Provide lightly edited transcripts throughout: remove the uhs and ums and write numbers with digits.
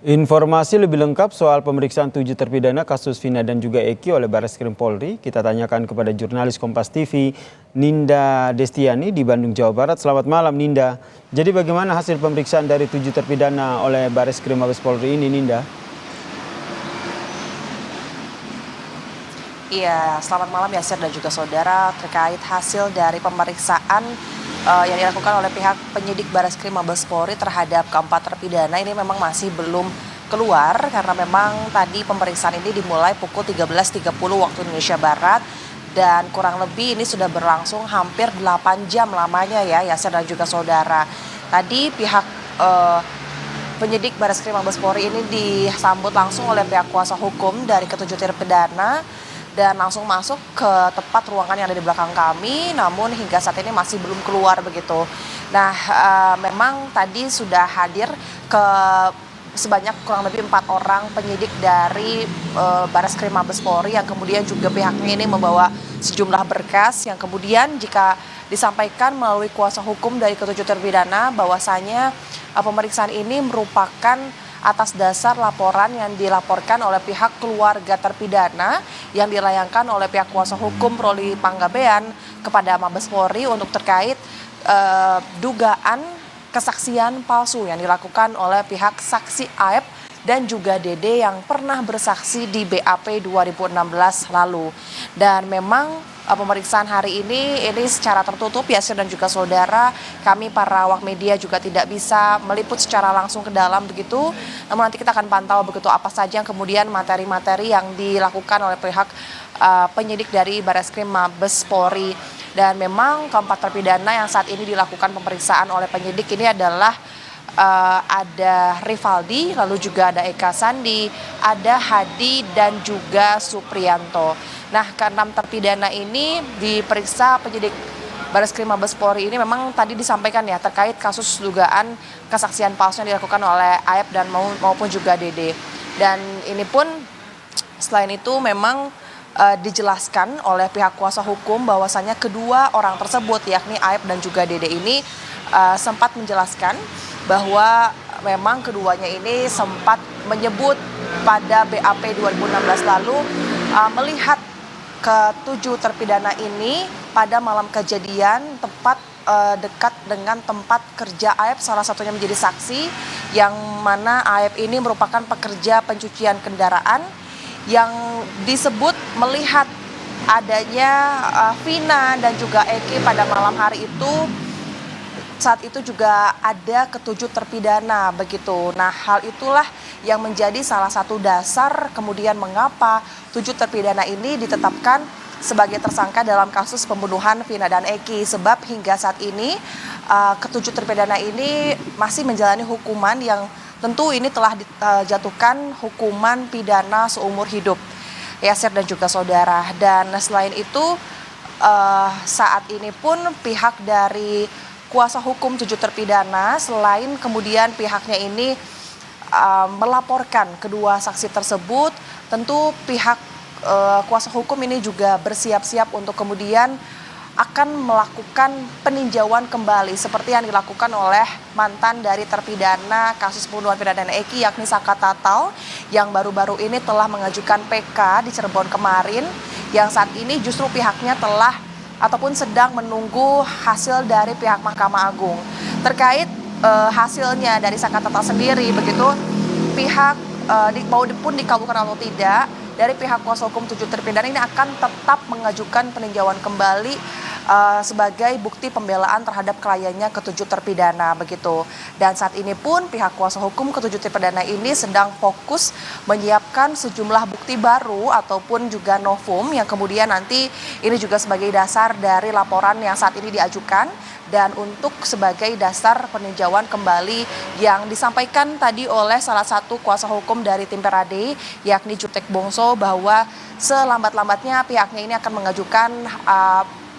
Informasi lebih lengkap soal pemeriksaan 7 terpidana kasus Vina dan juga Eki oleh Barreskrim Polri kita tanyakan kepada jurnalis Kompas TV Ninda Destiani di Bandung, Jawa Barat. Selamat malam Ninda. Jadi bagaimana hasil pemeriksaan dari 7 terpidana oleh Barreskrim Mabes Polri ini, Ninda? Iya, selamat malam Yasir dan juga saudara. Terkait hasil dari pemeriksaan yang dilakukan oleh pihak penyidik Barreskrim Mabes Polri terhadap keempat terpidana ini memang masih belum keluar karena memang tadi pemeriksaan ini dimulai pukul 13.30 waktu Indonesia Barat dan kurang lebih ini sudah berlangsung hampir 8 jam lamanya ya Yasir dan juga saudara. Tadi pihak penyidik Barreskrim Mabes Polri ini disambut langsung oleh pihak kuasa hukum dari ketujuh terpidana dan langsung masuk ke tempat ruangan yang ada di belakang kami, namun hingga saat ini masih belum keluar begitu. Nah, memang tadi sudah hadir ke sebanyak kurang lebih 4 orang penyidik dari Barreskrim Mabes Polri yang kemudian juga pihaknya ini membawa sejumlah berkas yang kemudian jika disampaikan melalui kuasa hukum dari ketujuh terpidana bahwasanya pemeriksaan ini merupakan atas dasar laporan yang dilaporkan oleh pihak keluarga terpidana yang dilayangkan oleh pihak kuasa hukum Roli Panggabean kepada Mabes Polri untuk terkait dugaan kesaksian palsu yang dilakukan oleh pihak saksi Aep dan juga Dede yang pernah bersaksi di BAP 2016 lalu. Dan memang pemeriksaan hari ini secara tertutup Yasir dan juga saudara, kami para awak media juga tidak bisa meliput secara langsung ke dalam begitu, namun nanti kita akan pantau begitu apa saja yang kemudian materi-materi yang dilakukan oleh pihak penyidik dari Barreskrim Mabes Polri. Dan memang keempat terpidana yang saat ini dilakukan pemeriksaan oleh penyidik ini adalah ada Rivaldi, lalu juga ada Eka Sandi, ada Hadi dan juga Supriyanto. Nah, keenam terpidana ini diperiksa penyidik Barreskrim Mabes Polri ini memang tadi disampaikan ya terkait kasus dugaan kesaksian palsu yang dilakukan oleh Aep dan maupun juga Dede. Dan ini pun selain itu memang dijelaskan oleh pihak kuasa hukum bahwasanya kedua orang tersebut yakni Aep dan juga Dede ini sempat menjelaskan bahwa memang keduanya ini sempat menyebut pada BAP 2016 lalu melihat ketujuh terpidana ini pada malam kejadian tepat dekat dengan tempat kerja Aep, salah satunya menjadi saksi yang mana Aep ini merupakan pekerja pencucian kendaraan yang disebut melihat adanya Vina dan juga Eki pada malam hari itu. Saat itu juga ada ketujuh terpidana begitu. Nah, hal itulah yang menjadi salah satu dasar kemudian mengapa 7 terpidana ini ditetapkan sebagai tersangka dalam kasus pembunuhan Vina dan Eki. Sebab hingga saat ini ketujuh terpidana ini masih menjalani hukuman yang tentu ini telah dijatuhkan hukuman pidana seumur hidup. Yasir dan juga saudara. Dan selain itu saat ini pun pihak dari kuasa hukum 7 terpidana selain kemudian pihaknya ini melaporkan kedua saksi tersebut, tentu pihak kuasa hukum ini juga bersiap-siap untuk kemudian akan melakukan peninjauan kembali seperti yang dilakukan oleh mantan dari terpidana kasus pembunuhan Vina dan Eki yakni Saka Tatal yang baru-baru ini telah mengajukan PK di Cirebon kemarin yang saat ini justru pihaknya telah ataupun sedang menunggu hasil dari pihak Mahkamah Agung. Terkait hasilnya dari Saka Tatal sendiri begitu pihak maupun dikabulkan atau tidak dari pihak kuasa hukum 7 terpidana ini akan tetap mengajukan peninjauan kembali sebagai bukti pembelaan terhadap kliennya ketujuh terpidana begitu. Dan saat ini pun pihak kuasa hukum ketujuh terpidana ini sedang fokus menyiapkan sejumlah bukti baru ataupun juga novum yang kemudian nanti ini juga sebagai dasar dari laporan yang saat ini diajukan dan untuk sebagai dasar peninjauan kembali yang disampaikan tadi oleh salah satu kuasa hukum dari tim Perade yakni Jutek Bongso bahwa selambat-lambatnya pihaknya ini akan mengajukan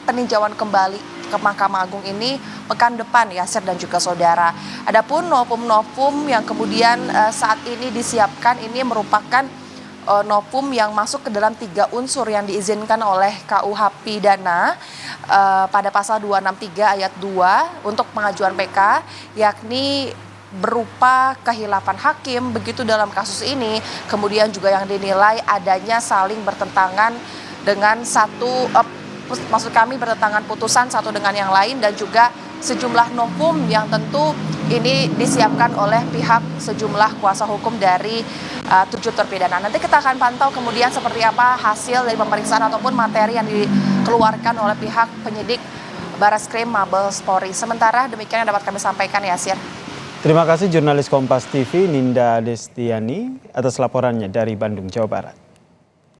peninjauan kembali ke Mahkamah Agung ini pekan depan Yasir dan juga saudara. Adapun novum-novum yang kemudian saat ini disiapkan ini merupakan novum yang masuk ke dalam 3 unsur yang diizinkan oleh KUH pidana pada pasal 263 ayat 2 untuk pengajuan PK yakni berupa kehilapan hakim begitu dalam kasus ini, kemudian juga yang dinilai adanya saling bertentangan dengan maksud kami bertentangan putusan satu dengan yang lain, dan juga sejumlah novum yang tentu ini disiapkan oleh pihak sejumlah kuasa hukum dari 7 terpidana. Nanti kita akan pantau kemudian seperti apa hasil dari pemeriksaan ataupun materi yang dikeluarkan oleh pihak penyidik Bareskrim Mabes Polri. Sementara demikian yang dapat kami sampaikan, Yasir. Terima kasih jurnalis Kompas TV Ninda Destiani atas laporannya dari Bandung, Jawa Barat.